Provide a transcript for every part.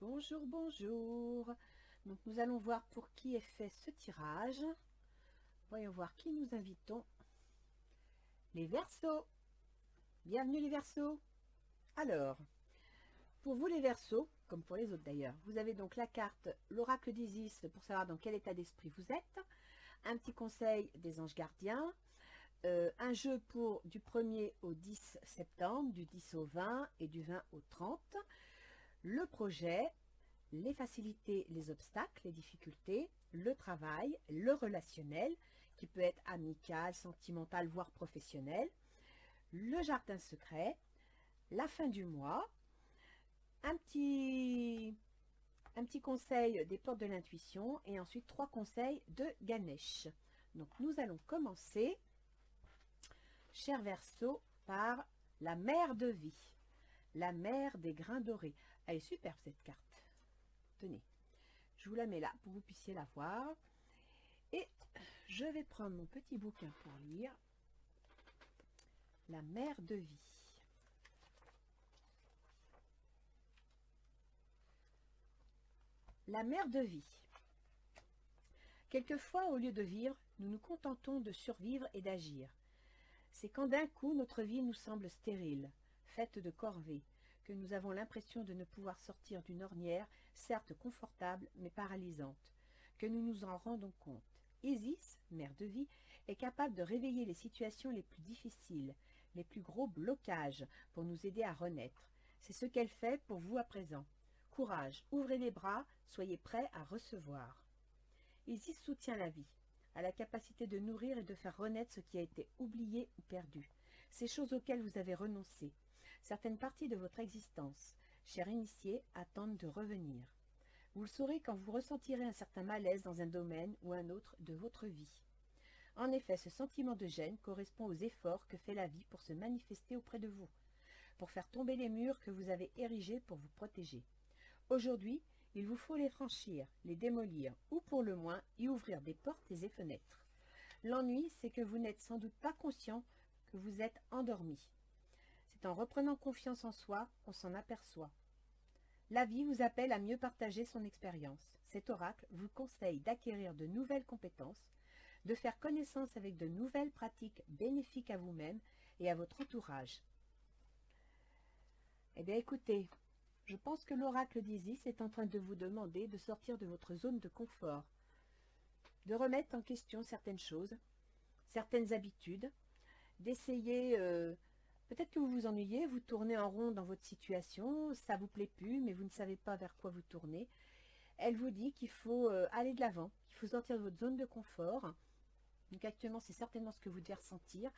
Bonjour, bonjour. Donc nous allons voir pour qui est fait ce tirage. Voyons voir qui nous invitons. Les Verseaux. Bienvenue les Verseaux. Alors, pour vous les Verseaux, comme pour les autres d'ailleurs, vous avez donc la carte l'oracle d'Isis pour savoir dans quel état d'esprit vous êtes. Un petit conseil des anges gardiens. Un jeu pour du 1er au 10 septembre, du 10 au 20 et du 20 au 30. Le projet, les facilités, les obstacles, les difficultés, le travail, le relationnel, qui peut être amical, sentimental, voire professionnel, le jardin secret, la fin du mois, un petit, un petit conseil des portes de l'intuition et ensuite 3 conseils de Ganesh. Donc nous allons commencer, cher Verseau, par la mer de vie, la mer des grains dorés. Elle est superbe cette carte. Tenez. Je vous la mets là pour que vous puissiez la voir. Et je vais prendre mon petit bouquin pour lire La mer de vie. La mer de vie. Quelquefois, au lieu de vivre, nous nous contentons de survivre et d'agir. C'est quand d'un coup notre vie nous semble stérile, faite de corvées, que nous avons l'impression de ne pouvoir sortir d'une ornière, certes confortable, mais paralysante, que nous nous en rendons compte. Isis, mère de vie, est capable de réveiller les situations les plus difficiles, les plus gros blocages, pour nous aider à renaître. C'est ce qu'elle fait pour vous à présent. Courage, ouvrez les bras, soyez prêts à recevoir. Isis soutient la vie, a la capacité de nourrir et de faire renaître ce qui a été oublié ou perdu, ces choses auxquelles vous avez renoncé. Certaines parties de votre existence, chers initiés, attendent de revenir. Vous le saurez quand vous ressentirez un certain malaise dans un domaine ou un autre de votre vie. En effet, ce sentiment de gêne correspond aux efforts que fait la vie pour se manifester auprès de vous, pour faire tomber les murs que vous avez érigés pour vous protéger. Aujourd'hui, il vous faut les franchir, les démolir, ou pour le moins y ouvrir des portes et des fenêtres. L'ennui, c'est que vous n'êtes sans doute pas conscient que vous êtes endormi. C'est en reprenant confiance en soi qu'on s'en aperçoit. La vie vous appelle à mieux partager son expérience. Cet oracle vous conseille d'acquérir de nouvelles compétences, de faire connaissance avec de nouvelles pratiques bénéfiques à vous-même et à votre entourage. Eh bien écoutez, je pense que l'oracle d'Isis est en train de vous demander de sortir de votre zone de confort, de remettre en question certaines choses, certaines habitudes, d'essayer, peut-être que vous vous ennuyez, vous tournez en rond dans votre situation, ça vous plaît plus, mais vous ne savez pas vers quoi vous tournez. Elle vous dit qu'il faut aller de l'avant, qu'il faut sortir de votre zone de confort. Donc actuellement, c'est certainement ce que vous devez ressentir,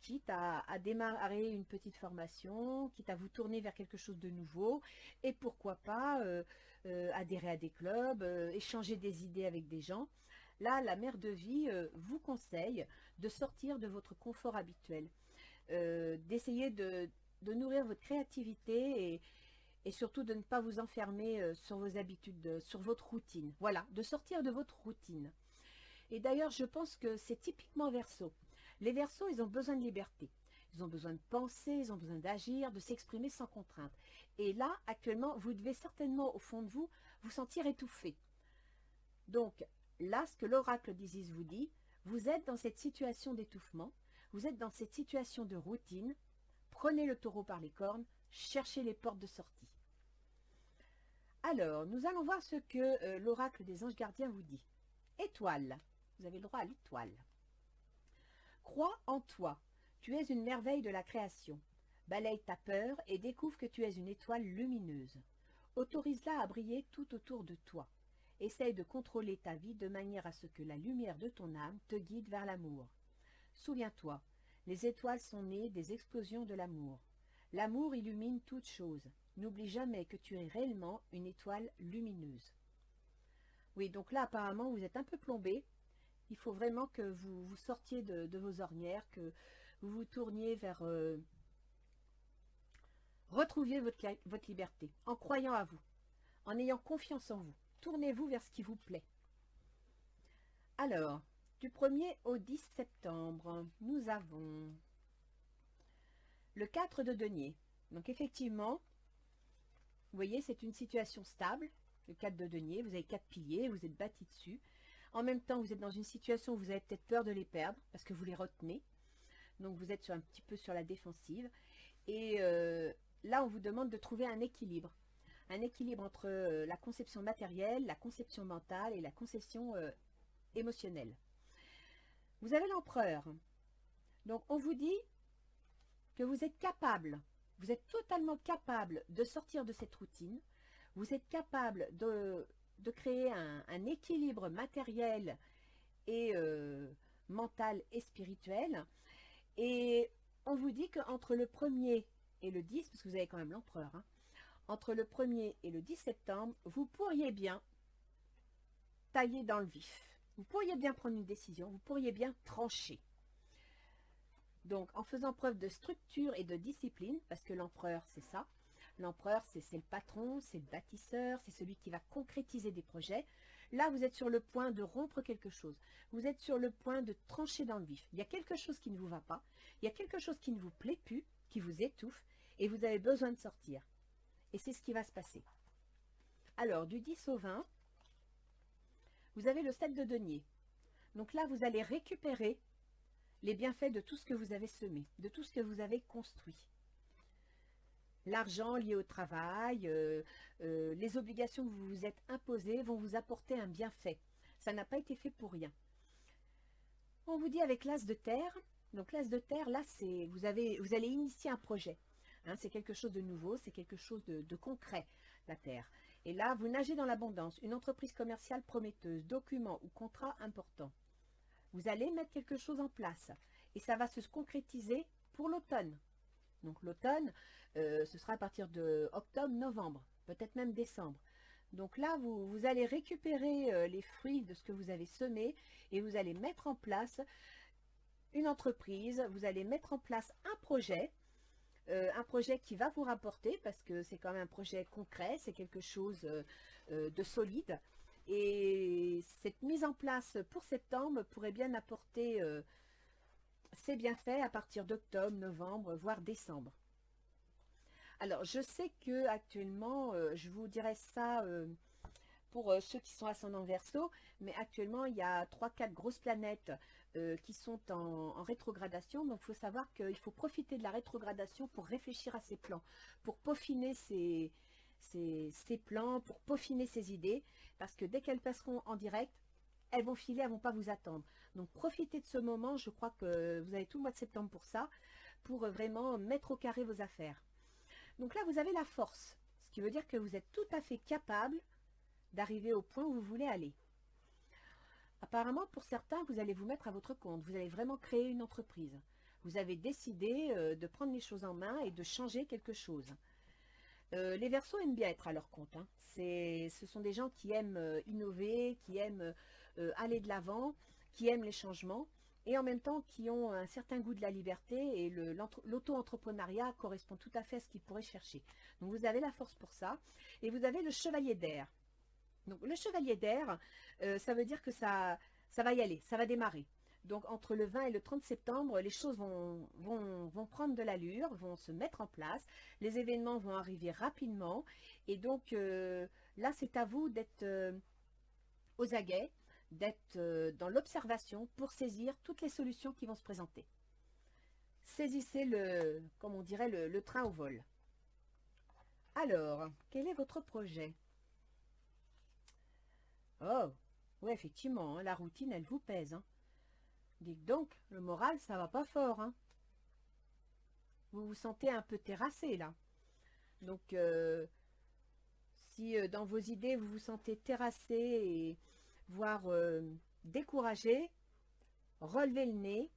quitte à démarrer une petite formation, quitte à vous tourner vers quelque chose de nouveau, et pourquoi pas adhérer à des clubs, échanger des idées avec des gens. Là, la mère de vie vous conseille de sortir de votre confort habituel, d'essayer de nourrir votre créativité et surtout de ne pas vous enfermer sur vos habitudes, sur votre routine. Voilà, de sortir de votre routine. Et d'ailleurs, je pense que c'est typiquement Verseau. Les Verseaux, ils ont besoin de liberté. Ils ont besoin de penser, ils ont besoin d'agir, de s'exprimer sans contrainte. Et là, actuellement, vous devez certainement, au fond de vous, vous sentir étouffé. Donc, là, ce que l'oracle d'Isis vous dit, vous êtes dans cette situation d'étouffement, vous êtes dans cette situation de routine, prenez le taureau par les cornes, cherchez les portes de sortie. Alors, nous allons voir ce que l'oracle des anges gardiens vous dit. Étoile. Vous avez le droit à l'étoile. Crois en toi. Tu es une merveille de la création. Balaye ta peur et découvre que tu es une étoile lumineuse. Autorise-la à briller tout autour de toi. Essaye de contrôler ta vie de manière à ce que la lumière de ton âme te guide vers l'amour. Souviens-toi, les étoiles sont nées des explosions de l'amour. L'amour illumine toute chose. N'oublie jamais que tu es réellement une étoile lumineuse. Oui, donc là, apparemment, vous êtes un peu plombé. Il faut vraiment que vous sortiez de vos ornières, que vous vous tourniez vers... retrouviez votre liberté, en croyant à vous, en ayant confiance en vous. Tournez-vous vers ce qui vous plaît. Alors, du 1er au 10 septembre, nous avons le 4 de denier. Donc effectivement, Vous voyez, c'est une situation stable, le 4 de denier, vous avez 4 piliers, vous êtes bâti dessus. En même temps, vous êtes dans une situation où vous avez peut-être peur de les perdre parce que vous les retenez. Donc vous êtes un petit peu sur la défensive. Et là, on vous demande de trouver un équilibre. Un équilibre entre la conception matérielle, la conception mentale et la conception émotionnelle. Vous avez l'empereur. Donc on vous dit que vous êtes capable, vous êtes totalement capable de sortir de cette routine. Vous êtes capable de créer un équilibre matériel et mental et spirituel. Et on vous dit qu'entre le 1er et le 10, parce que vous avez quand même l'empereur, hein, entre le 1er et le 10 septembre, vous pourriez bien tailler dans le vif. Vous pourriez bien prendre une décision, vous pourriez bien trancher. Donc, en faisant preuve de structure et de discipline, parce que l'empereur, c'est ça. L'empereur, c'est le patron, c'est le bâtisseur, c'est celui qui va concrétiser des projets. Là, vous êtes sur le point de rompre quelque chose. Vous êtes sur le point de trancher dans le vif. Il y a quelque chose qui ne vous va pas. Il y a quelque chose qui ne vous plaît plus, qui vous étouffe, et vous avez besoin de sortir. Et c'est ce qui va se passer. Alors, du 10 au 20, vous avez le 7 de denier. Donc là, vous allez récupérer les bienfaits de tout ce que vous avez semé, de tout ce que vous avez construit. L'argent lié au travail, les obligations que vous vous êtes imposées vont vous apporter un bienfait. Ça n'a pas été fait pour rien. On vous dit avec l'as de terre, donc l'as de terre, là, vous allez initier un projet. Hein, c'est quelque chose de nouveau, c'est quelque chose de concret, la terre. Et là, vous nagez dans l'abondance, une entreprise commerciale prometteuse, documents ou contrats importants. Vous allez mettre quelque chose en place et ça va se concrétiser pour l'automne. Donc l'automne, ce sera à partir de octobre, novembre, peut-être même décembre. Donc là, vous allez récupérer les fruits de ce que vous avez semé et vous allez mettre en place une entreprise, vous allez mettre en place un projet qui va vous rapporter parce que c'est quand même un projet concret, c'est quelque chose de solide. Et cette mise en place pour septembre pourrait bien apporter ses bienfaits à partir d'octobre, novembre, voire décembre. Alors, je sais que actuellement, je vous dirais ça pour ceux qui sont ascendant Verseau, mais actuellement, il y a 3-4 grosses planètes qui sont en rétrogradation. Donc, il faut savoir qu'il faut profiter de la rétrogradation pour réfléchir à ses plans, pour peaufiner ses plans, pour peaufiner ses idées, parce que dès qu'elles passeront en direct, elles vont filer, elles ne vont pas vous attendre. Donc profitez de ce moment, je crois que vous avez tout le mois de septembre pour ça, pour vraiment mettre au carré vos affaires. Donc là, vous avez la force, ce qui veut dire que vous êtes tout à fait capable d'arriver au point où vous voulez aller. Apparemment, pour certains, vous allez vous mettre à votre compte, vous allez vraiment créer une entreprise. Vous avez décidé de prendre les choses en main et de changer quelque chose. Les Verseaux aiment bien être à leur compte. Hein. Ce sont des gens qui aiment innover, qui aiment aller de l'avant, qui aiment les changements et en même temps qui ont un certain goût de la liberté et l'auto-entrepreneuriat correspond tout à fait à ce qu'ils pourraient chercher. Donc vous avez la force pour ça et vous avez le chevalier d'air. Donc le chevalier d'air, ça veut dire que ça va y aller, ça va démarrer. Donc entre le 20 et le 30 septembre, les choses vont prendre de l'allure, vont se mettre en place, les événements vont arriver rapidement. Et donc là, c'est à vous d'être aux aguets, d'être dans l'observation pour saisir toutes les solutions qui vont se présenter. Saisissez comme on dirait, le train au vol. Alors, quel est votre projet? Oh, oui, effectivement, hein, la routine, elle vous pèse. Hein. Dites donc, le moral, ça va pas fort. Hein. Vous vous sentez un peu terrassé, là. Donc, si dans vos idées, vous vous sentez terrassé et voire découragé, relevez le nez,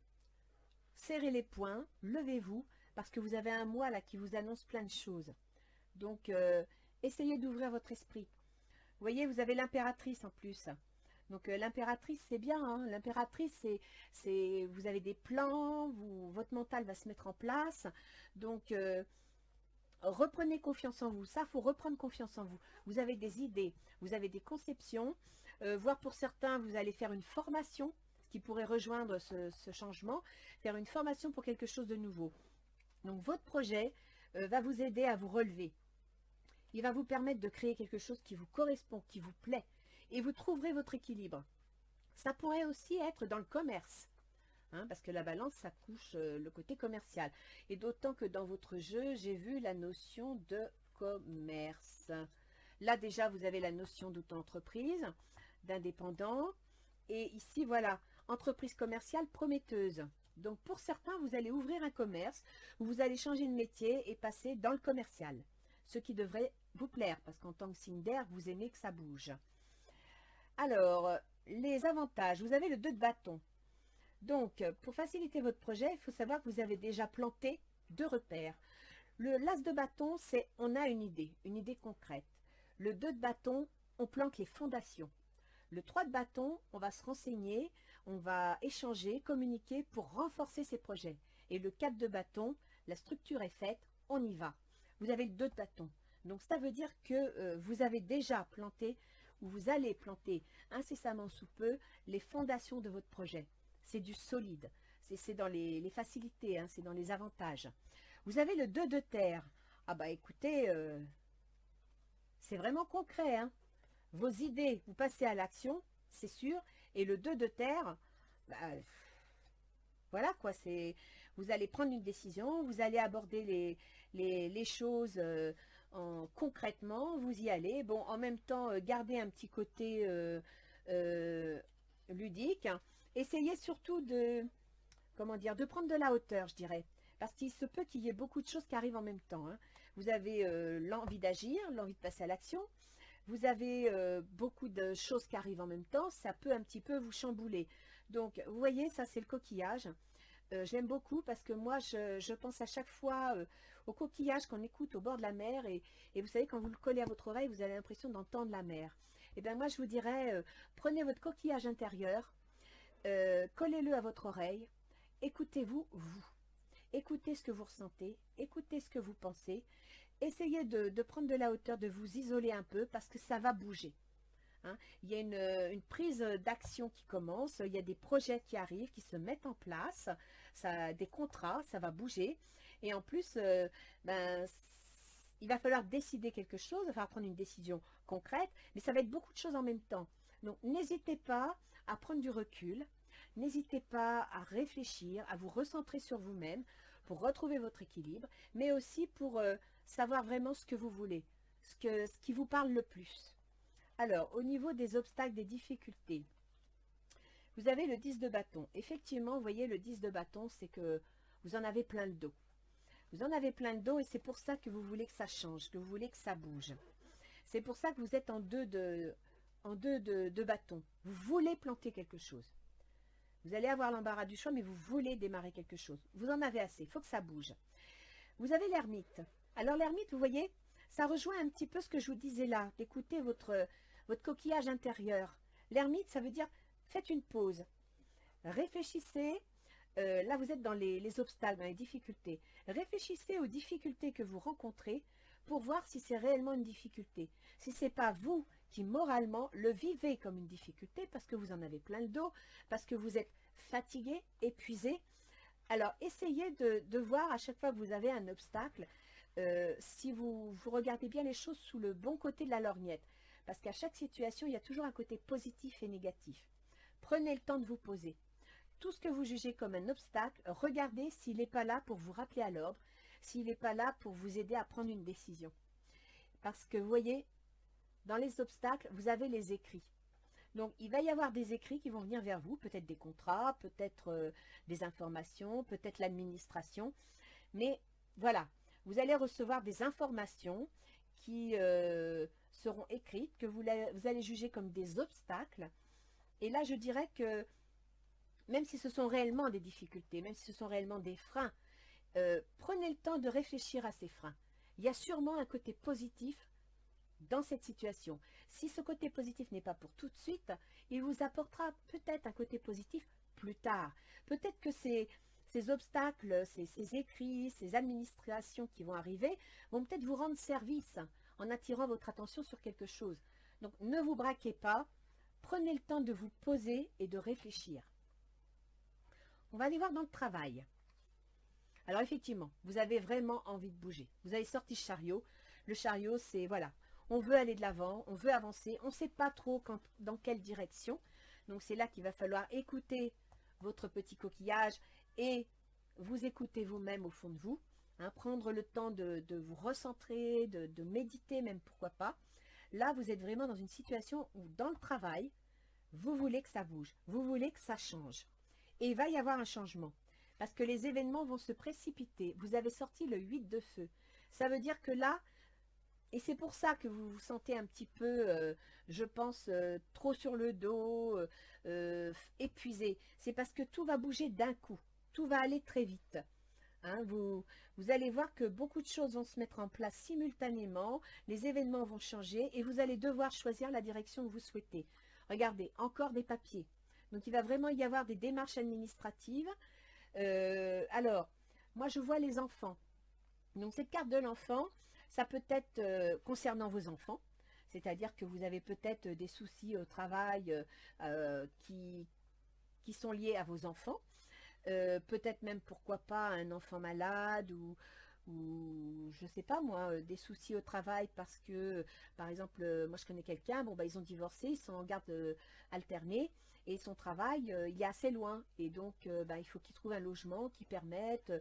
serrez les poings, levez-vous, parce que vous avez un mois là qui vous annonce plein de choses. Donc, essayez d'ouvrir votre esprit. Vous voyez, vous avez l'impératrice en plus. Donc, l'impératrice, c'est bien. Hein. L'impératrice, vous avez des plans, votre mental va se mettre en place. Donc, reprenez confiance en vous. Ça, il faut reprendre confiance en vous. Vous avez des idées, vous avez des conceptions. Voire pour certains, vous allez faire une formation, ce qui pourrait rejoindre ce changement, faire une formation pour quelque chose de nouveau. Donc, votre projet va vous aider à vous relever. Il va vous permettre de créer quelque chose qui vous correspond, qui vous plaît, et vous trouverez votre équilibre. Ça pourrait aussi être dans le commerce, hein, parce que la balance, ça couche le côté commercial. Et d'autant que dans votre jeu, j'ai vu la notion de commerce. Là, déjà, vous avez la notion d'auto-entreprise, d'indépendant. Et ici, voilà, entreprise commerciale prometteuse. Donc, pour certains, vous allez ouvrir un commerce, où vous allez changer de métier et passer dans le commercial. Ce qui devrait vous plaire, parce qu'en tant que signe d'air, vous aimez que ça bouge. Alors, les avantages. Vous avez le 2 de bâton. Donc, pour faciliter votre projet, il faut savoir que vous avez déjà planté 2 repères. Le l'as de bâton, c'est on a une idée concrète. Le 2 de bâton, on plante les fondations. Le 3 de bâton, on va se renseigner, on va échanger, communiquer pour renforcer ses projets. Et le 4 de bâton, la structure est faite, on y va. Vous avez le 2 de bâton. Donc ça veut dire que vous avez déjà planté, ou vous allez planter incessamment sous peu, les fondations de votre projet. C'est du solide. C'est dans les facilités, hein, c'est dans les avantages. Vous avez le 2 de terre. Ah bah écoutez, c'est vraiment concret, hein. Vos idées, vous passez à l'action, c'est sûr. Et le 2 de terre, bah, voilà quoi, vous allez prendre une décision, vous allez aborder les choses concrètement, vous y allez. Bon, en même temps, gardez un petit côté ludique. Essayez surtout de, comment dire, de prendre de la hauteur, je dirais. Parce qu'il se peut qu'il y ait beaucoup de choses qui arrivent en même temps, hein. Vous avez l'envie d'agir, l'envie de passer à l'action. Vous avez beaucoup de choses qui arrivent en même temps. Ça peut un petit peu vous chambouler. Donc, vous voyez, ça, c'est le coquillage. J'aime beaucoup parce que moi, je pense à chaque fois au coquillage qu'on écoute au bord de la mer. Et vous savez, quand vous le collez à votre oreille, vous avez l'impression d'entendre la mer. Et bien, moi, je vous dirais, prenez votre coquillage intérieur, collez-le à votre oreille. Écoutez-vous, vous. Écoutez ce que vous ressentez, écoutez ce que vous pensez, essayez de prendre de la hauteur, de vous isoler un peu parce que ça va bouger, hein. Il y a une prise d'action qui commence, il y a des projets qui arrivent, qui se mettent en place, des contrats, ça va bouger. Et en plus, il va falloir décider quelque chose, il va falloir prendre une décision concrète, mais ça va être beaucoup de choses en même temps. Donc n'hésitez pas à prendre du recul. N'hésitez pas à réfléchir, à vous recentrer sur vous-même pour retrouver votre équilibre, mais aussi pour savoir vraiment ce que vous voulez, ce qui vous parle le plus. Alors, au niveau des obstacles, des difficultés, vous avez le 10 de bâton. Effectivement, vous voyez, le 10 de bâton, c'est que vous en avez plein le dos. Vous en avez plein le dos et c'est pour ça que vous voulez que ça change, que vous voulez que ça bouge. C'est pour ça que vous êtes en deux de bâton. Vous voulez planter quelque chose. Vous allez avoir l'embarras du choix, mais vous voulez démarrer quelque chose. Vous en avez assez, il faut que ça bouge. Vous avez l'ermite. Alors l'ermite, vous voyez, ça rejoint un petit peu ce que je vous disais là, d'écouter votre coquillage intérieur. L'ermite, ça veut dire, faites une pause. Réfléchissez, là vous êtes dans les obstacles, dans les difficultés. Réfléchissez aux difficultés que vous rencontrez pour voir si c'est réellement une difficulté. Si ce n'est pas vous qui moralement le vivez comme une difficulté parce que vous en avez plein le dos, parce que vous êtes fatigué, épuisé. Alors essayez de voir à chaque fois que vous avez un obstacle, si vous regardez bien les choses sous le bon côté de la lorgnette. Parce qu'à chaque situation, il y a toujours un côté positif et négatif. Prenez le temps de vous poser. Tout ce que vous jugez comme un obstacle, regardez s'il n'est pas là pour vous rappeler à l'ordre, s'il n'est pas là pour vous aider à prendre une décision. Parce que vous voyez, dans les obstacles, vous avez les écrits. Donc, il va y avoir des écrits qui vont venir vers vous, peut-être des contrats, peut-être des informations, peut-être l'administration. Mais voilà, vous allez recevoir des informations qui seront écrites, que vous allez juger comme des obstacles. Et là, je dirais que même si ce sont réellement des difficultés, même si ce sont réellement des freins, prenez le temps de réfléchir à ces freins. Il y a sûrement un côté positif dans cette situation. Si ce côté positif n'est pas pour tout de suite, il vous apportera peut-être un côté positif plus tard. Peut-être que ces obstacles, ces écrits, ces administrations qui vont arriver, vont peut-être vous rendre service en attirant votre attention sur quelque chose. Donc ne vous braquez pas, prenez le temps de vous poser et de réfléchir. On va aller voir dans le travail. Alors effectivement, vous avez vraiment envie de bouger. Vous avez sorti le chariot. Le chariot, c'est voilà, on veut aller de l'avant, on veut avancer, on ne sait pas trop dans quelle direction. Donc c'est là qu'il va falloir écouter votre petit coquillage et vous écouter vous-même au fond de vous. Hein, prendre le temps de vous recentrer, de méditer même, pourquoi pas. Là, vous êtes vraiment dans une situation où dans le travail, vous voulez que ça bouge, vous voulez que ça change. Et il va y avoir un changement, parce que les événements vont se précipiter. Vous avez sorti le 8 de feu. Ça veut dire que là, et c'est pour ça que vous vous sentez un petit peu, je pense, trop sur le dos, épuisé. C'est parce que tout va bouger d'un coup, tout va aller très vite. Hein, vous allez voir que beaucoup de choses vont se mettre en place simultanément, les événements vont changer et vous allez devoir choisir la direction que vous souhaitez. Regardez, encore des papiers. Donc il va vraiment y avoir des démarches administratives. Alors, moi je vois les enfants. Donc cette carte de l'enfant, ça peut être concernant vos enfants, c'est-à-dire que vous avez peut-être des soucis au travail qui sont liés à vos enfants. Peut-être même, pourquoi pas, un enfant malade ou je sais pas moi, des soucis au travail parce que, par exemple, moi je connais quelqu'un, bon bah ils ont divorcé, ils sont en garde alternée et son travail, il est assez loin et donc bah, il faut qu'il trouve un logement qui permette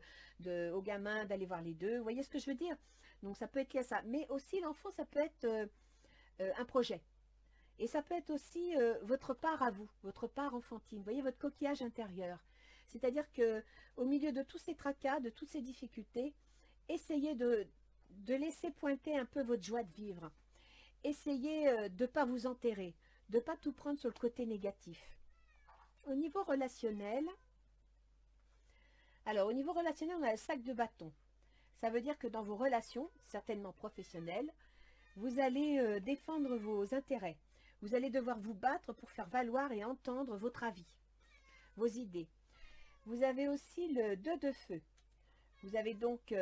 aux gamins d'aller voir les deux, vous voyez ce que je veux dire? Donc ça peut être lié à ça, mais aussi l'enfant ça peut être un projet. Et ça peut être aussi votre part à vous, votre part enfantine, vous voyez, votre coquillage intérieur. C'est-à-dire que au milieu de tous ces tracas, de toutes ces difficultés, essayez de laisser pointer un peu votre joie de vivre. Essayez de ne pas vous enterrer, de ne pas tout prendre sur le côté négatif. Au niveau relationnel, alors au niveau relationnel, on a le sac de bâton. Ça veut dire que dans vos relations, certainement professionnelles, vous allez défendre vos intérêts. Vous allez devoir vous battre pour faire valoir et entendre votre avis, vos idées. Vous avez aussi le 2 de feu. Vous avez donc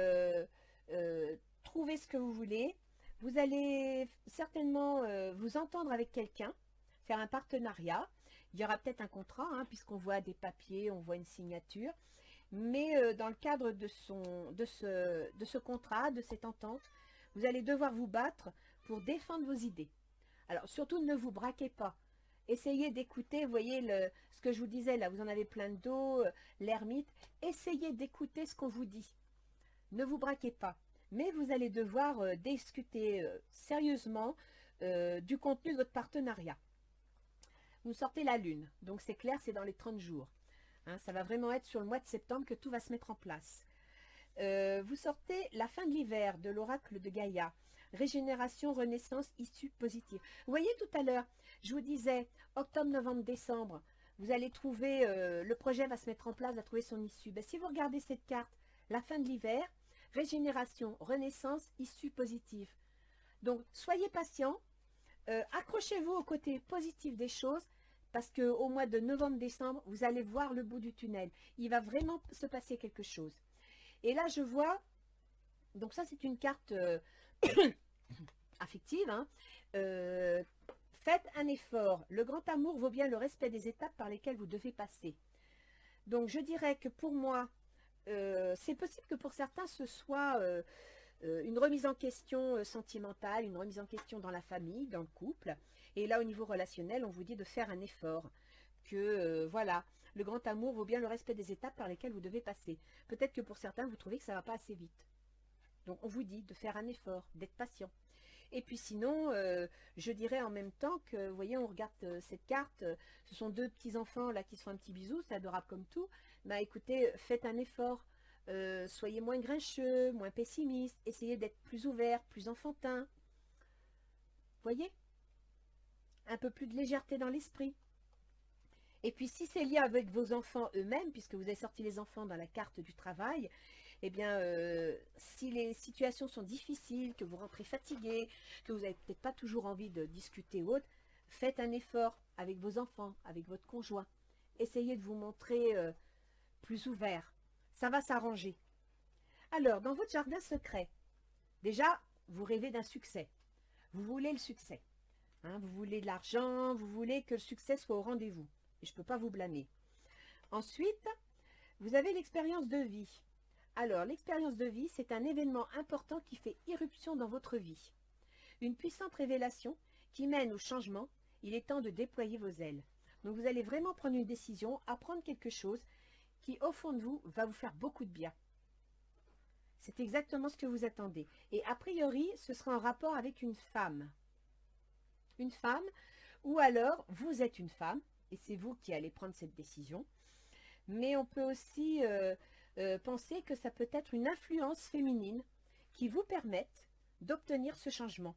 trouvé ce que vous voulez. Vous allez certainement vous entendre avec quelqu'un, faire un partenariat. Il y aura peut-être un contrat, hein, puisqu'on voit des papiers, on voit une signature. Mais dans le cadre de ce contrat, de cette entente, vous allez devoir vous battre pour défendre vos idées. Alors surtout ne vous braquez pas. Essayez d'écouter, vous voyez ce que je vous disais là, vous en avez plein de dos, l'ermite. Essayez d'écouter ce qu'on vous dit. Ne vous braquez pas. Mais vous allez devoir discuter sérieusement du contenu de votre partenariat. Vous sortez la lune, donc c'est clair, c'est dans les 30 jours. Hein, ça va vraiment être sur le mois de septembre que tout va se mettre en place. Vous sortez la fin de l'hiver de l'oracle de Gaïa. Régénération, renaissance, issue positive. Vous voyez tout à l'heure, je vous disais, octobre, novembre, décembre, vous allez trouver, le projet va se mettre en place, va trouver son issue. Ben, si vous regardez cette carte, la fin de l'hiver, régénération, renaissance, issue positive. Donc, soyez patient, accrochez-vous au côté positif des choses, parce qu'au mois de novembre-décembre, vous allez voir le bout du tunnel. Il va vraiment se passer quelque chose. Et là, je vois, donc ça c'est une carte affective, hein. Faites un effort. Le grand amour vaut bien le respect des étapes par lesquelles vous devez passer. Donc je dirais que pour moi, c'est possible que pour certains ce soit une remise en question sentimentale, une remise en question dans la famille, dans le couple. Et là au niveau relationnel, on vous dit de faire un effort. Que voilà, le grand amour vaut bien le respect des étapes par lesquelles vous devez passer. Peut-être que pour certains, vous trouvez que ça ne va pas assez vite. Donc on vous dit de faire un effort, d'être patient. Et puis sinon, je dirais en même temps que, vous voyez, on regarde cette carte, ce sont deux petits-enfants là qui se font un petit bisou, c'est adorable comme tout. Bah écoutez, faites un effort, soyez moins grincheux, moins pessimiste, essayez d'être plus ouvert, plus enfantin. Vous voyez? Un peu plus de légèreté dans l'esprit. Et puis si c'est lié avec vos enfants eux-mêmes, puisque vous avez sorti les enfants dans la carte du travail, eh bien, si les situations sont difficiles, que vous rentrez fatigué, que vous n'avez peut-être pas toujours envie de discuter ou autre, faites un effort avec vos enfants, avec votre conjoint. Essayez de vous montrer plus ouvert. Ça va s'arranger. Alors, dans votre jardin secret, déjà, vous rêvez d'un succès. Vous voulez le succès. Hein, vous voulez de l'argent, vous voulez que le succès soit au rendez-vous. Et je ne peux pas vous blâmer. Ensuite, vous avez l'expérience de vie. Alors, l'expérience de vie, c'est un événement important qui fait irruption dans votre vie. Une puissante révélation qui mène au changement. Il est temps de déployer vos ailes. Donc vous allez vraiment prendre une décision, apprendre quelque chose qui, au fond de vous, va vous faire beaucoup de bien. C'est exactement ce que vous attendez. Et a priori, ce sera en rapport avec une femme. Une femme, ou alors vous êtes une femme, et c'est vous qui allez prendre cette décision. Mais on peut aussi penser que ça peut être une influence féminine qui vous permette d'obtenir ce changement,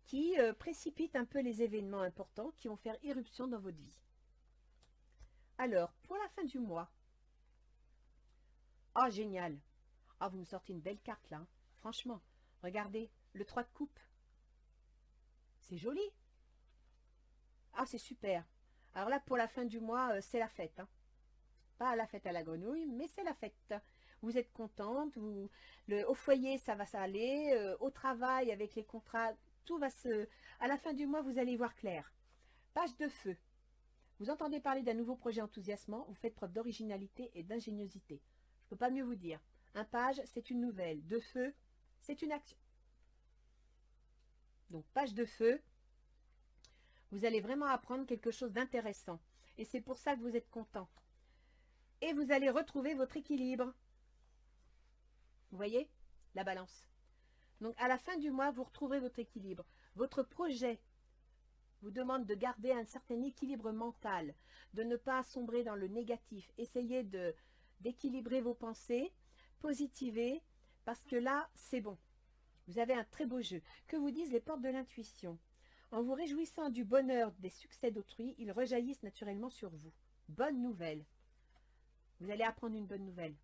qui précipite un peu les événements importants qui vont faire irruption dans votre vie. Alors, pour la fin du mois, oh génial, ah vous me sortez une belle carte là, hein. Franchement, regardez, le 3 de coupe, c'est joli, ah c'est super. Alors là, pour la fin du mois, c'est la fête, hein. Pas la fête à la grenouille, mais c'est la fête. Vous êtes contente, au foyer, ça va s'aller, au travail, avec les contrats, tout va se... À la fin du mois, vous allez y voir clair. Page de feu. Vous entendez parler d'un nouveau projet enthousiasmant, vous faites preuve d'originalité et d'ingéniosité. Je ne peux pas mieux vous dire. Un page, c'est une nouvelle. De feu, c'est une action. Donc, page de feu, vous allez vraiment apprendre quelque chose d'intéressant. Et c'est pour ça que vous êtes content. Et vous allez retrouver votre équilibre. Vous voyez? La balance. Donc, à la fin du mois, vous retrouverez votre équilibre. Votre projet vous demande de garder un certain équilibre mental, de ne pas sombrer dans le négatif. Essayez d'équilibrer vos pensées, positiver, parce que là, c'est bon. Vous avez un très beau jeu. Que vous disent les portes de l'intuition? En vous réjouissant du bonheur des succès d'autrui, ils rejaillissent naturellement sur vous. Bonne nouvelle. Vous allez apprendre une bonne nouvelle.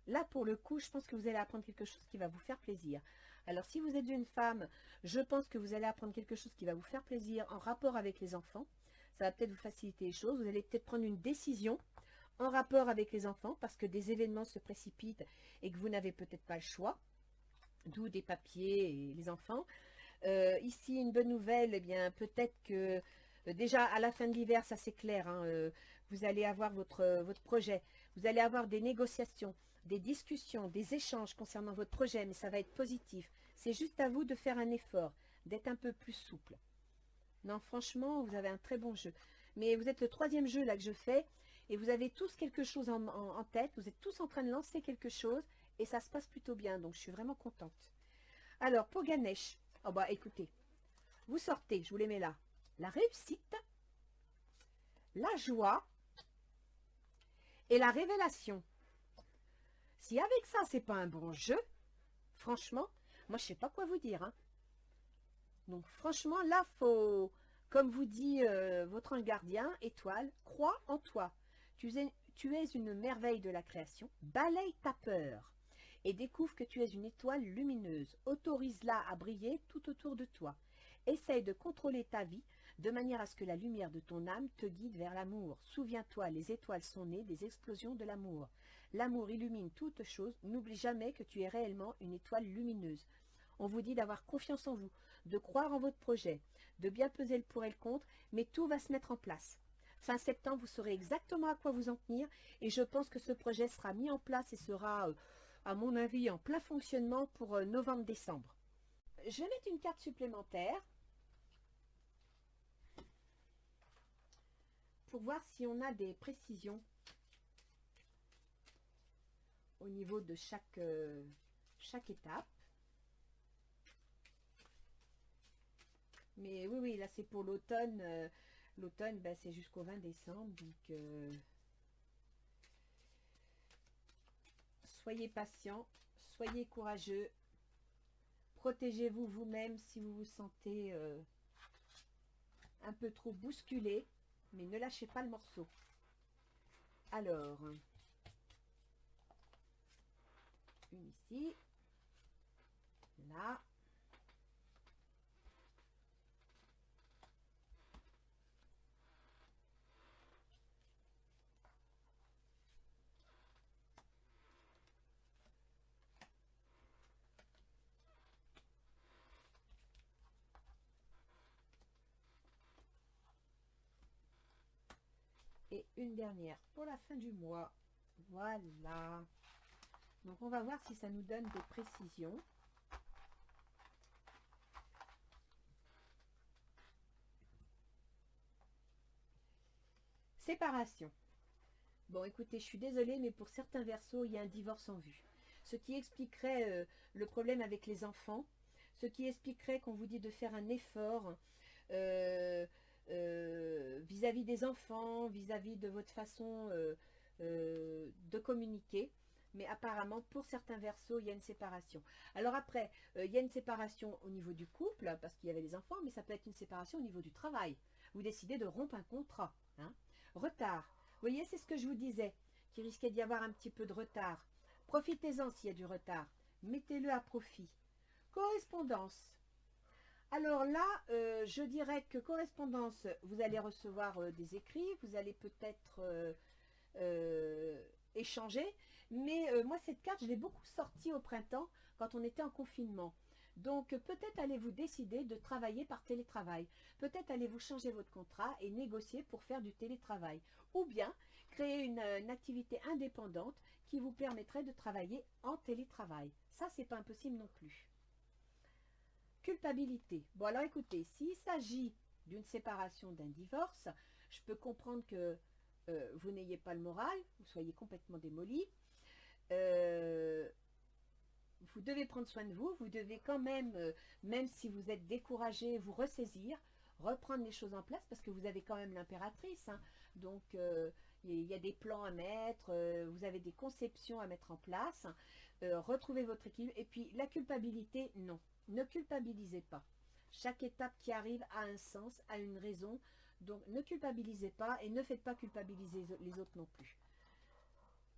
Là, pour le coup, je pense que vous allez apprendre quelque chose qui va vous faire plaisir. Alors, si vous êtes une femme, je pense que vous allez apprendre quelque chose qui va vous faire plaisir en rapport avec les enfants. Ça va peut-être vous faciliter les choses. Vous allez peut-être prendre une décision en rapport avec les enfants parce que des événements se précipitent et que vous n'avez peut-être pas le choix. D'où des papiers et les enfants. Ici, une bonne nouvelle, eh bien, peut-être que déjà à la fin de l'hiver, ça c'est clair, hein, vous allez avoir votre projet. Vous allez avoir des négociations, des discussions, des échanges concernant votre projet, mais ça va être positif. C'est juste à vous de faire un effort, d'être un peu plus souple. Non, franchement, vous avez un très bon jeu. Mais vous êtes le 3e jeu là que je fais, et vous avez tous quelque chose en tête, vous êtes tous en train de lancer quelque chose, et ça se passe plutôt bien, donc je suis vraiment contente. Alors, pour Ganesh, oh bah écoutez, vous sortez, je vous les mets là, la réussite, la joie et la révélation. Si avec ça, c'est pas un bon jeu, franchement, moi, je sais pas quoi vous dire, hein. Donc, franchement, là, faut, comme vous dit votre ange gardien, étoile, crois en toi. Tu es une merveille de la création. Balaye ta peur et découvre que tu es une étoile lumineuse. Autorise-la à briller tout autour de toi. Essaye de contrôler ta vie de manière à ce que la lumière de ton âme te guide vers l'amour. Souviens-toi, les étoiles sont nées des explosions de l'amour. L'amour illumine toute chose. N'oublie jamais que tu es réellement une étoile lumineuse. On vous dit d'avoir confiance en vous, de croire en votre projet, de bien peser le pour et le contre, mais tout va se mettre en place. Fin septembre, vous saurez exactement à quoi vous en tenir et je pense que ce projet sera mis en place et sera, à mon avis, en plein fonctionnement pour novembre-décembre. Je vais mettre une carte supplémentaire pour voir si on a des précisions au niveau de chaque étape. Mais oui, oui, là c'est pour l'automne. L'automne, ben, c'est jusqu'au 20 décembre. Donc, soyez patient, soyez courageux. Protégez-vous vous-même si vous vous sentez un peu trop bousculé. Mais ne lâchez pas le morceau. Alors, une ici. Là. Et une dernière pour la fin du mois. Voilà. Donc, on va voir si ça nous donne des précisions. Séparation. Bon, écoutez, je suis désolée, mais pour certains versos, il y a un divorce en vue. Ce qui expliquerait le problème avec les enfants, ce qui expliquerait qu'on vous dit de faire un effort vis-à-vis des enfants, vis-à-vis de votre façon de communiquer. Mais apparemment, pour certains versos, il y a une séparation. Alors après, il y a une séparation au niveau du couple, parce qu'il y avait les enfants, mais ça peut être une séparation au niveau du travail. Vous décidez de rompre un contrat. Hein. Retard. Vous voyez, c'est ce que je vous disais, qu'il risquait d'y avoir un petit peu de retard. Profitez-en s'il y a du retard. Mettez-le à profit. Correspondance. Alors là, je dirais que correspondance, vous allez recevoir des écrits, vous allez peut-être échanger, mais moi cette carte, je l'ai beaucoup sortie au printemps quand on était en confinement. Donc peut-être allez-vous décider de travailler par télétravail. Peut-être allez-vous changer votre contrat et négocier pour faire du télétravail. Ou bien créer une activité indépendante qui vous permettrait de travailler en télétravail. Ça, c'est pas impossible non plus. Culpabilité. Bon alors écoutez, s'il s'agit d'une séparation, d'un divorce, je peux comprendre que vous n'ayez pas le moral, vous soyez complètement démoli. Vous devez prendre soin de vous, vous devez quand même, même si vous êtes découragé, vous ressaisir, reprendre les choses en place parce que vous avez quand même l'impératrice. Hein. Donc, il y a des plans à mettre, vous avez des conceptions à mettre en place, retrouvez votre équilibre. Et puis, la culpabilité, non. Ne culpabilisez pas. Chaque étape qui arrive a un sens, a une raison. Donc, ne culpabilisez pas et ne faites pas culpabiliser les autres non plus.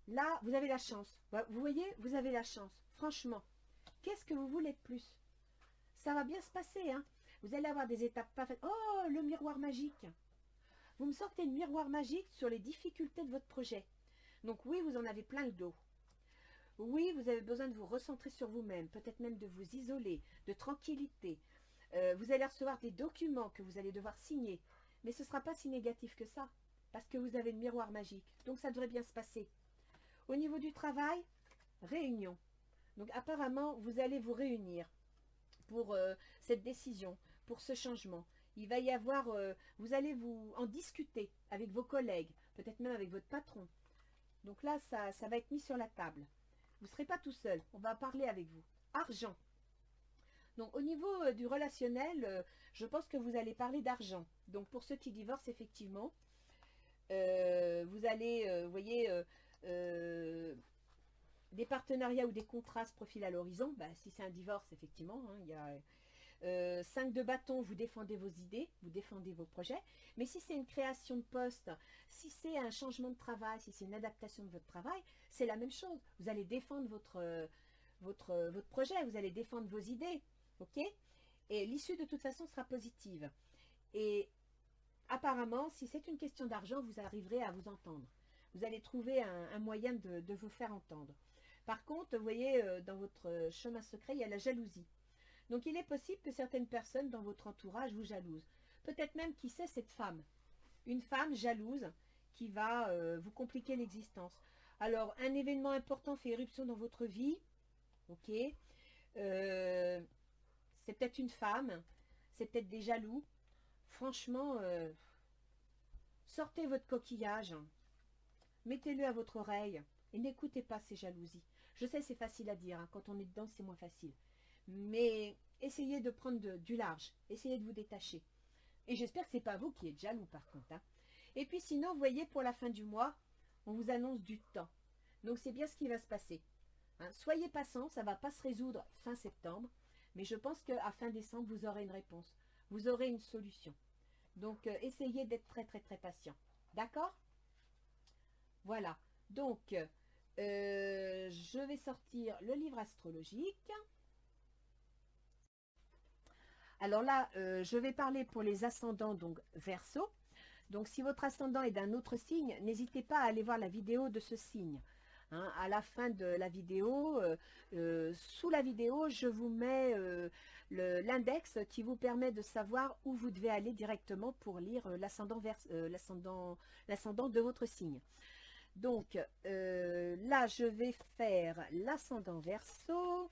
Là, vous avez la chance. Vous voyez, vous avez la chance. Franchement, qu'est-ce que vous voulez de plus? Ça va bien se passer. Hein. Vous allez avoir des étapes parfaites. Oh, le miroir magique. Vous me sortez le miroir magique sur les difficultés de votre projet. Donc oui, vous en avez plein le dos. Oui, vous avez besoin de vous recentrer sur vous-même, peut-être même de vous isoler, de tranquillité. Vous allez recevoir des documents que vous allez devoir signer. Mais ce ne sera pas si négatif que ça, parce que vous avez le miroir magique. Donc ça devrait bien se passer. Au niveau du travail, réunion. Donc apparemment, vous allez vous réunir pour cette décision, pour ce changement. Il va y avoir, vous allez vous en discuter avec vos collègues, peut-être même avec votre patron. Donc là, ça va être mis sur la table. Vous ne serez pas tout seul, on va parler avec vous. Argent. Donc au niveau du relationnel, je pense que vous allez parler d'argent. Donc pour ceux qui divorcent, effectivement, vous allez, vous voyez, des partenariats ou des contrats se profilent à l'horizon. Bah, si c'est un divorce, effectivement, hein, il y a 5 de bâton, vous défendez vos idées, vous défendez vos projets. Mais si c'est une création de poste, si c'est un changement de travail, si c'est une adaptation de votre travail, c'est la même chose. Vous allez défendre votre projet, vous allez défendre vos idées. Ok? Et l'issue, de toute façon, sera positive. Et apparemment, si c'est une question d'argent, vous arriverez à vous entendre. Vous allez trouver un moyen de vous faire entendre. Par contre, vous voyez, dans votre chemin secret, il y a la jalousie. Donc, il est possible que certaines personnes dans votre entourage vous jalousent. Peut-être même, qui sait, cette femme. Une femme jalouse qui va vous compliquer l'existence. Alors, un événement important fait éruption dans votre vie. Ok. C'est peut-être une femme. C'est peut-être des jaloux. Franchement, sortez votre coquillage. Mettez-le à votre oreille et n'écoutez pas ces jalousies. Je sais, c'est facile à dire. Hein. Quand on est dedans, c'est moins facile. Mais essayez de prendre du large. Essayez de vous détacher. Et j'espère que ce n'est pas vous qui êtes jaloux, par contre. Hein. Et puis sinon, vous voyez, pour la fin du mois, on vous annonce du temps. Donc c'est bien ce qui va se passer. Hein. Soyez patient, ça ne va pas se résoudre fin septembre. Mais je pense qu'à fin décembre, vous aurez une réponse. Vous aurez une solution. Donc essayez d'être très, très, très patient. D'accord ? Voilà, donc je vais sortir le livre astrologique. Alors là, je vais parler pour les ascendants, donc Verseau. Donc si votre ascendant est d'un autre signe, n'hésitez pas à aller voir la vidéo de ce signe. Hein, à la fin de la vidéo, sous la vidéo, je vous mets l'index qui vous permet de savoir où vous devez aller directement pour lire l'ascendant de votre signe. Donc, là, je vais faire l'ascendant Verseau.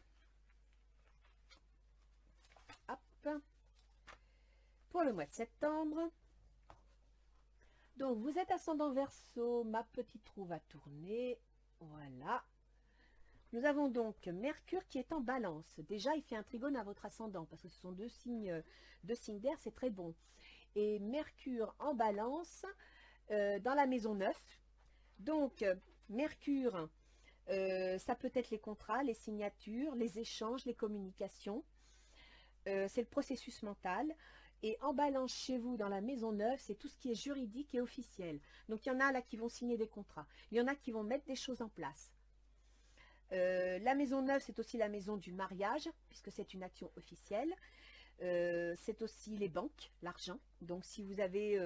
Hop. Pour le mois de septembre. Donc, vous êtes ascendant Verseau. Ma petite roue va tourner. Voilà. Nous avons donc Mercure qui est en Balance. Déjà, il fait un trigone à votre ascendant parce que ce sont deux signes d'air, c'est très bon. Et Mercure en Balance dans la maison 9. Donc, Mercure, ça peut être les contrats, les signatures, les échanges, les communications. C'est le processus mental. Et en Balance chez vous, dans la maison 9, c'est tout ce qui est juridique et officiel. Donc, il y en a là qui vont signer des contrats. Il y en a qui vont mettre des choses en place. La maison 9, c'est aussi la maison du mariage, puisque c'est une action officielle. C'est aussi les banques, l'argent. Donc, si vous avez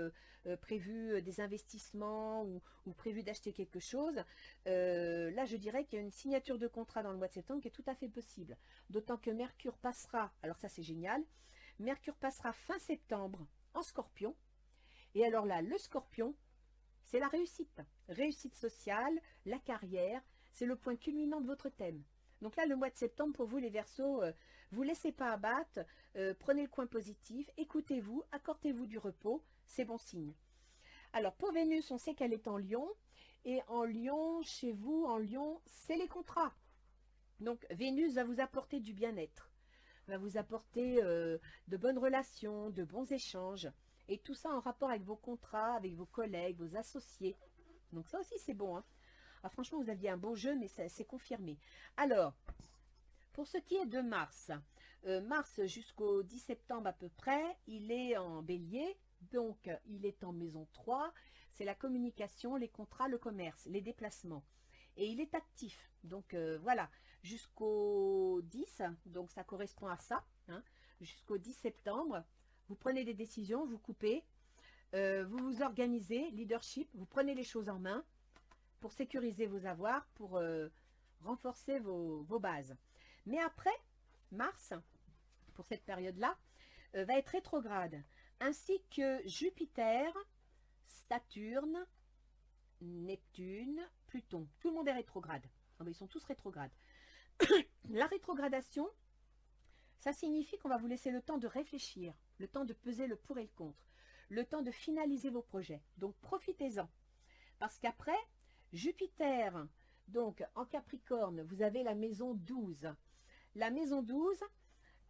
prévu des investissements ou prévu d'acheter quelque chose, là, je dirais qu'il y a une signature de contrat dans le mois de septembre qui est tout à fait possible. D'autant que Mercure passera, alors ça c'est génial, Mercure passera fin septembre en Scorpion. Et alors là, le Scorpion, c'est la réussite. Réussite sociale, la carrière, c'est le point culminant de votre thème. Donc là, le mois de septembre, pour vous les Verseaux, vous ne laissez pas abattre, prenez le coin positif, écoutez-vous, accordez-vous du repos, c'est bon signe. Alors pour Vénus, on sait qu'elle est en Lion, et en Lion, chez vous, en Lion, c'est les contrats. Donc Vénus va vous apporter du bien-être, va vous apporter de bonnes relations, de bons échanges, et tout ça en rapport avec vos contrats, avec vos collègues, vos associés. Donc ça aussi c'est bon, hein. Ah, franchement, vous aviez un beau jeu, mais c'est confirmé. Alors, pour ce qui est de Mars, Mars jusqu'au 10 septembre à peu près, il est en Bélier, donc il est en maison 3. C'est la communication, les contrats, le commerce, les déplacements. Et il est actif. Donc voilà, jusqu'au 10, donc ça correspond à ça, hein, jusqu'au 10 septembre, vous prenez des décisions, vous coupez, vous vous organisez, leadership, vous prenez les choses en main, pour sécuriser vos avoirs, pour renforcer vos bases. Mais après, Mars, pour cette période-là, va être rétrograde, ainsi que Jupiter, Saturne, Neptune, Pluton. Tout le monde est rétrograde. Oh, ils sont tous rétrogrades. La rétrogradation, ça signifie qu'on va vous laisser le temps de réfléchir, le temps de peser le pour et le contre, le temps de finaliser vos projets. Donc profitez-en. Parce qu'après, Jupiter, donc en Capricorne, vous avez la maison 12. La maison 12,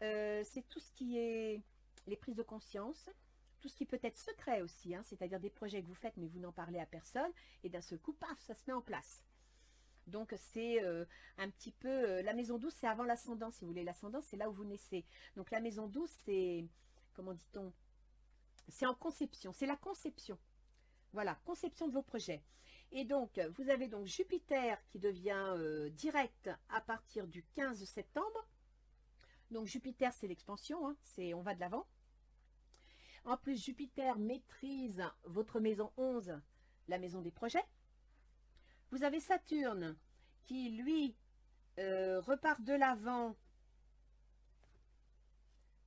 c'est tout ce qui est les prises de conscience, tout ce qui peut être secret aussi, hein, c'est-à-dire des projets que vous faites mais vous n'en parlez à personne, et d'un seul coup, paf, ça se met en place. Donc c'est un petit peu, la maison 12, c'est avant l'ascendant, si vous voulez. L'ascendant, c'est là où vous naissez. Donc la maison 12, c'est, comment dit-on, c'est en conception, c'est la conception. Voilà, conception de vos projets. Et donc, vous avez donc Jupiter qui devient direct à partir du 15 septembre. Donc, Jupiter, c'est l'expansion, hein, on va de l'avant. En plus, Jupiter maîtrise votre maison 11, la maison des projets. Vous avez Saturne qui, lui, repart de l'avant,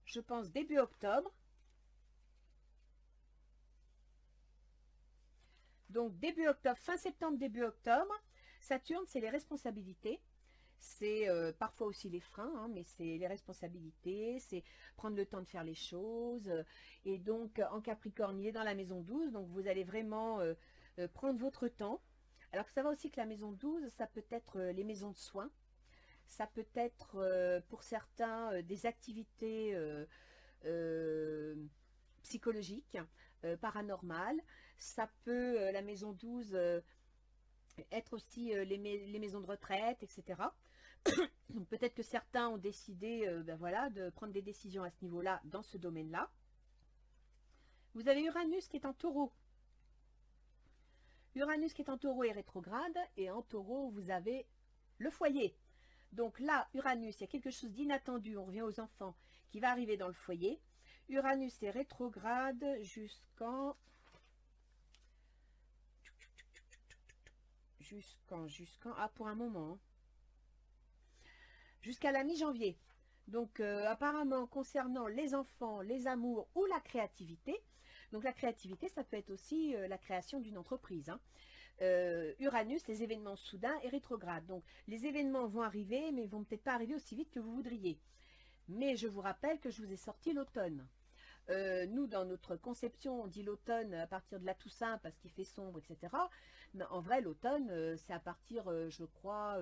je pense, début octobre. Donc, début octobre, fin septembre, début octobre, Saturne, c'est les responsabilités. C'est parfois aussi les freins, hein, mais c'est les responsabilités, c'est prendre le temps de faire les choses. Et donc, en Capricorne, il est dans la maison 12, donc vous allez vraiment prendre votre temps. Alors, il faut savoir aussi que la maison 12, ça peut être les maisons de soins. Ça peut être, pour certains, des activités psychologiques, paranormales. Ça peut, la maison 12, être aussi les maisons de retraite, etc. Donc peut-être que certains ont décidé ben voilà, de prendre des décisions à ce niveau-là, dans ce domaine-là. Vous avez Uranus qui est en taureau. Uranus qui est en taureau est rétrograde, et en taureau, vous avez le foyer. Donc là, Uranus, il y a quelque chose d'inattendu, on revient aux enfants, qui va arriver dans le foyer. Uranus est rétrograde jusqu'en... Ah, pour un moment. Hein. Jusqu'à la mi-janvier. Donc, apparemment, concernant les enfants, les amours ou la créativité, donc la créativité, ça peut être aussi la création d'une entreprise. Hein. Uranus, les événements soudains et rétrogrades. Donc les événements vont arriver, mais ils vont peut-être pas arriver aussi vite que vous voudriez. Mais je vous rappelle que je vous ai sorti l'automne. Nous, dans notre conception, on dit l'automne à partir de la Toussaint parce qu'il fait sombre, etc. Mais en vrai, l'automne, c'est à partir, je crois,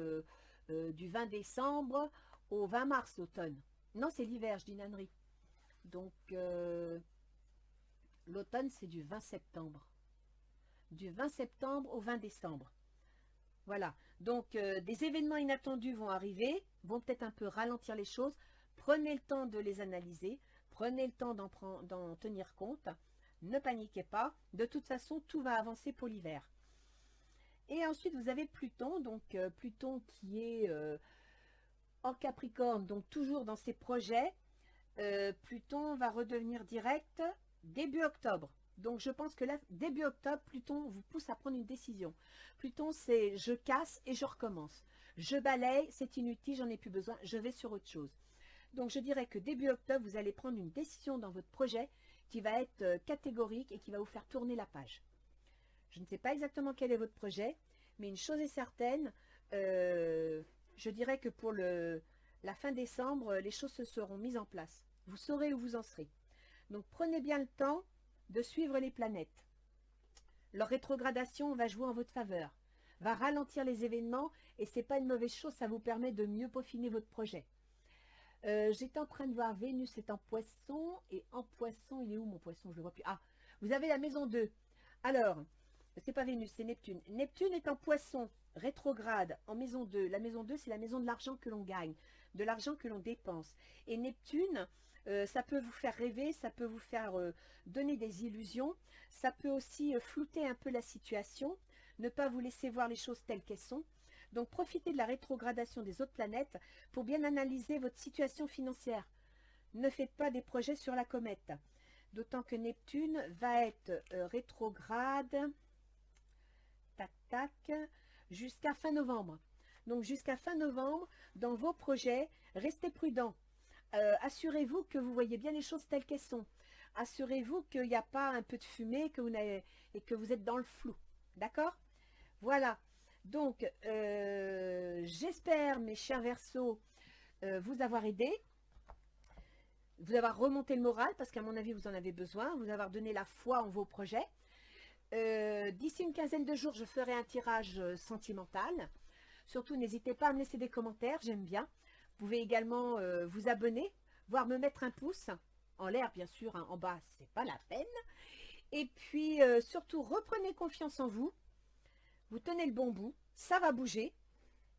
du 20 décembre au 20 mars, l'automne. Non, c'est l'hiver, je dis une ânerie. Donc, l'automne, c'est du 20 septembre. Du 20 septembre au 20 décembre. Voilà. Donc, des événements inattendus vont arriver, vont peut-être un peu ralentir les choses. Prenez le temps de les analyser. Prenez le temps d'en tenir compte. Ne paniquez pas. De toute façon, tout va avancer pour l'hiver. Et ensuite, vous avez Pluton. Donc, Pluton qui est en Capricorne, donc toujours dans ses projets. Pluton va redevenir direct début octobre. Donc je pense que là, début octobre, Pluton vous pousse à prendre une décision. Pluton, c'est je casse et je recommence. Je balaye, c'est inutile, j'en ai plus besoin, je vais sur autre chose. Donc je dirais que début octobre, vous allez prendre une décision dans votre projet qui va être catégorique et qui va vous faire tourner la page. Je ne sais pas exactement quel est votre projet, mais une chose est certaine, je dirais que pour la fin décembre, les choses se seront mises en place. Vous saurez où vous en serez. Donc prenez bien le temps de suivre les planètes. Leur rétrogradation va jouer en votre faveur, va ralentir les événements et ce n'est pas une mauvaise chose, ça vous permet de mieux peaufiner votre projet. J'étais en train de voir Vénus est en poisson et en poisson, il est où mon poisson? Je ne le vois plus. Ah, vous avez la maison 2. Alors, c'est pas Vénus, c'est Neptune. Neptune est en poisson, rétrograde, en maison 2. La maison 2, c'est la maison de l'argent que l'on gagne, de l'argent que l'on dépense. Et Neptune, ça peut vous faire rêver, ça peut vous faire donner des illusions, ça peut aussi flouter un peu la situation, ne pas vous laisser voir les choses telles qu'elles sont. Donc profitez de la rétrogradation des autres planètes pour bien analyser votre situation financière. Ne faites pas des projets sur la comète. D'autant que Neptune va être rétrograde, tac tac, jusqu'à fin novembre. Donc jusqu'à fin novembre, dans vos projets, restez prudents. Assurez-vous que vous voyez bien les choses telles qu'elles sont. Assurez-vous qu'il n'y a pas un peu de fumée et que vous êtes dans le flou. D'accord? Voilà. Donc, j'espère, mes chers Verseaux, vous avoir aidé, vous avoir remonté le moral, parce qu'à mon avis, vous en avez besoin, vous avoir donné la foi en vos projets. D'ici une quinzaine de jours, je ferai un tirage sentimental. Surtout, n'hésitez pas à me laisser des commentaires, j'aime bien. Vous pouvez également vous abonner, voire me mettre un pouce, en l'air bien sûr, hein, en bas, c'est pas la peine. Et puis, surtout, reprenez confiance en vous. Vous tenez le bon bout, ça va bouger,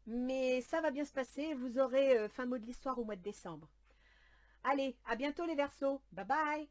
mais ça va bien se passer. Vous aurez fin mot de l'histoire au mois de décembre. Allez, à bientôt les Verseaux. Bye bye.